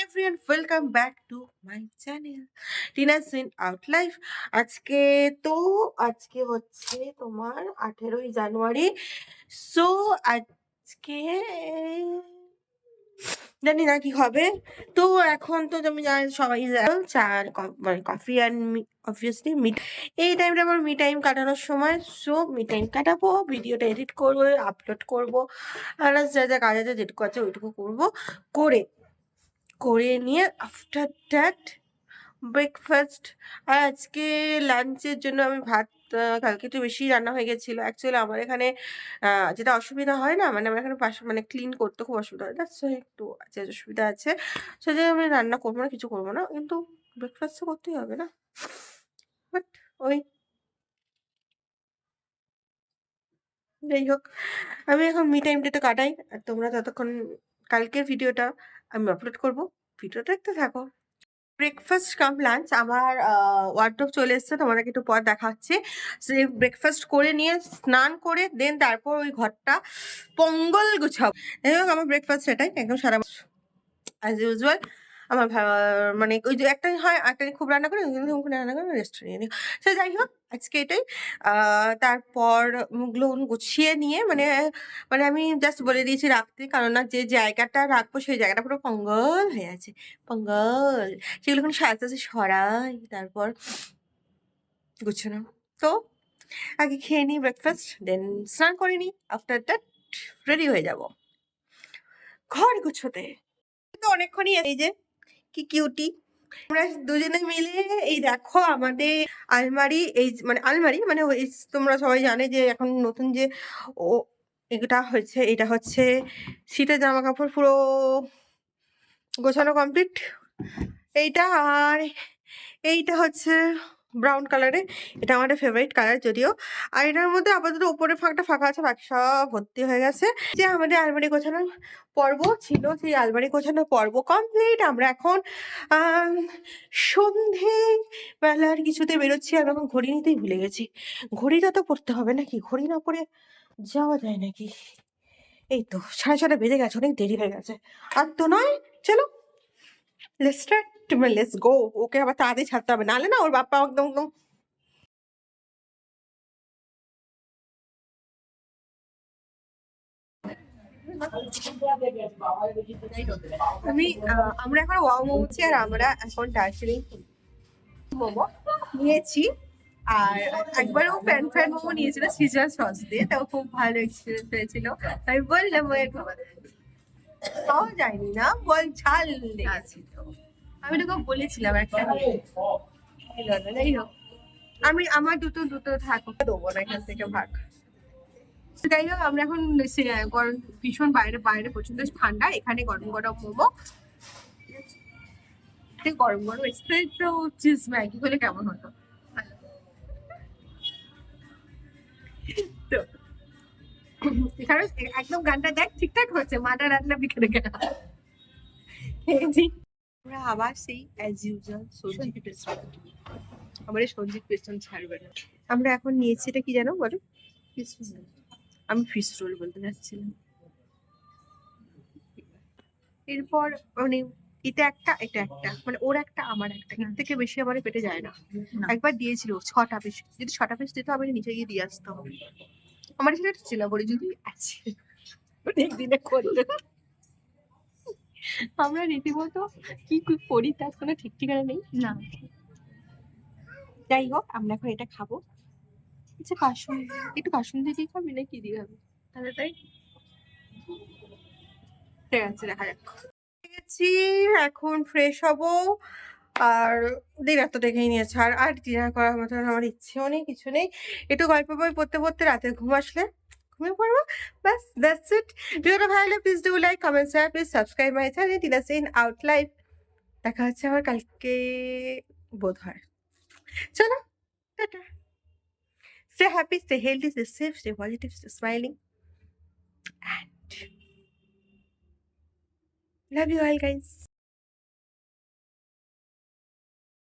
Everyone, welcome back to my channel Tina's in out life. আজকে তো আজকে হচ্ছে তোমার 18ই জানুয়ারি। সো আজকে জানি না কি হবে। তো এখন তো তুমি সবাই চা মানে কফি অ্যান্ড অবভিয়াসলি মিট, এই টাইমটা আমার মি টাইম কাটানোর সময়। সো মি টাইম কাটাবো, ভিডিওটা এডিট করবো, আপলোড করবো, আর যা যা কাজ আছে যেটুকু আছে ওইটুকু করবো। করে করে নিয়ে আফটার দ্যাট ব্রেকফাস্ট। আর আজকে লাঞ্চের জন্য আমি ভাত, কালকে একটু বেশি রান্না হয়ে গেছিলো। অ্যাকচুয়ালি আমার এখানে যেটা অসুবিধা হয় না, মানে আমার এখানে পাশে মানে ক্লিন করতে খুব অসুবিধা হয়, দ্যাটস একটু আছে অসুবিধা আছে। সেটা আমি রান্না করবো না, কিছু করবো না, কিন্তু ব্রেকফাস্ট তো করতেই হবে না। বাট ওই যাই হোক, আমি এখন মি টাইমটাতে কাটাই, আর তোমরা ততক্ষণ কালকের ভিডিওটা আমি আপলোড করবো, ভিডিওটা দেখতে থাকো। ব্রেকফাস্ট কাম লাঞ্চ আমার ওয়ার্ডরোব চলে এসছে, তোমাদেরকে একটু পর দেখাচ্ছি। সে ব্রেকফাস্ট করে নিয়ে স্নান করে দেন তারপর ওই ঘরটা পঙ্গল গুছাবো। যাই হোক, আমার ব্রেকফাস্ট এটাই একদম সারা অ্যাজ ইউজুয়াল। আমার মানে ওই যে একটা হয়, একটা খুব রান্না করে ওখানে রান্না করে রেস্টুরেন্টে। সে যাই হোক, আজকে এটাই। তারপর ওগুলো গুছিয়ে নিয়ে মানে মানে আমি জাস্ট বলে দিয়েছি রাখতে, কারণ না যে জায়গাটা রাখবো সেই জায়গাটা পুরো পঙ্গল হয়ে আছে, পঙ্গল। সেগুলো এখন সাজতে সাজতে সরাই, তারপর গুছানো। তো আগে খেয়ে নিই ব্রেকফাস্ট, দেন স্নান করে নিই, আফটার দ্যাট রেডি হয়ে যাব ঘর গুছোতে। তো অনেকক্ষণই এই যে কি কিউটি আমরা দুজনে মিলে, এই দেখো আমাদের আলমারি, এই মানে আলমারি মানে ওই তোমরা সবাই জানে যে এখন নতুন যে ও এটা হয়েছে, এটা হচ্ছে শীতের জামা কাপড় পুরো গোছানো কমপ্লিট। এইটা আর এইটা হচ্ছে ব্রাউন কালারে, এটা আমাদের ফেভারিট কালার যদিও। আর এটার মধ্যে আপাতত উপরে ফাঁকটা ফাঁকা আছে, বাকি সব ভর্তি হয়ে গেছে। যে আমাদের আলমারি গোছানোর পর্ব ছিল, সেই আলমারি গোছানোর পর্ব কমপ্লিট। আমরা এখন সন্ধে বেলার কিছুতে বেরোচ্ছি। আমি এখন ঘড়ি নিতেই ভুলে গেছি, ঘড়িটা তো পড়তে হবে নাকি, ঘড়ি না পরে যাওয়া যায় নাকি? এই তো 6:30 বেজে গেছে, অনেক দেরি হয়ে গেছে। আর তো নয়, চলো লেটস স্টার্ট, লেটস গো। ওকে আবার তাড়াতাড়ি ছাড়তে হবে, নাহলে না ওর বাপ্পা একদম একদম আমি আমরা এখন ওয়াও মোমোছি, আর আমরা এখন দার্জিলিং মোমো নিয়েছি। আর একবারও প্যান ফ্যান মোমো নিয়েছিল সিজার সস দিয়ে, তাও খুব ভালো এক্সপিরিয়েন্স হয়েছিল। আমি বললাম পাওয়া যায়নি না, বল ঝাল লেগেছিল। আমি তোকে বলেছিলাম একটা যাই হোক, আমি আমার দুটো দুটো থাকো দেবো না এখান থেকে ভাগ। যাই হোক, আমরা এখন গরম ভীষণ বাইরে বাইরে প্রচন্ড ঠান্ডা, এখানে গরম গরম মোমো, গরম গরম এক্সপ্রেসো চিজ ম্যাগি হলে কেমন হতো। তো এখানে একদম গানটা দেখ ঠিকঠাক হচ্ছে, মাটা রান্না বিকেলে খেয়েছি। আমরা আবার সেই অ্যাজ ইউজুয়াল সঞ্জিত পেস্টন, আমার এই সঞ্জিত পেস্টন ছাড়বে না। আমরা এখন নিয়েছি, এটা কি জানো বলো? Fish role. আমি ফিশ রোল বলতে যাচ্ছিলাম। এরপর মানে এটা একটা এটা একটা, মানে ওর একটা আমার একটা, এর থেকে বেশি আমার পেটে যায় না। একবার দিয়েছিল 6টা পিস, যদি 6টা পিস দিত আমি নিচে গিয়ে দিয়ে আসতাম। আমার সেটা ছিল বলি যদি আছে অনেক দিনে করলে আমরা রীতিমতো কি কি করি তার কোনো ঠিক ঠিকানা নেই না। যাই হোক, আমরা এখন এটা খাবো। আচ্ছা কাসুন, একটু কাসুন দিয়ে খাবি না কি দিয়ে খাবি তাহলে? তাই ঠিক আছে, দেখা যাক। গেছি, এখন ফ্রেশ হব। আর ডিনার তো দেখেই নিয়েছে, আর আর ডিনার করার মতো আমার ইচ্ছেও নেই, কিছু নেই। একটু গল্প বই পড়তে পড়তে রাতে ঘুম আসলে ঘুমিয়ে পড়বো, ব্যাস, দ্যাটস ইট। ভিডিওটা ভালো লাগলে please do like, comment, share, please subscribe my channel Tina's in out life. দেখা হচ্ছে আবার কালকে বোধ হয়। চলো, tata. Stay happy, stay healthy, stay safe, stay positive, stay smiling, and love you all guys.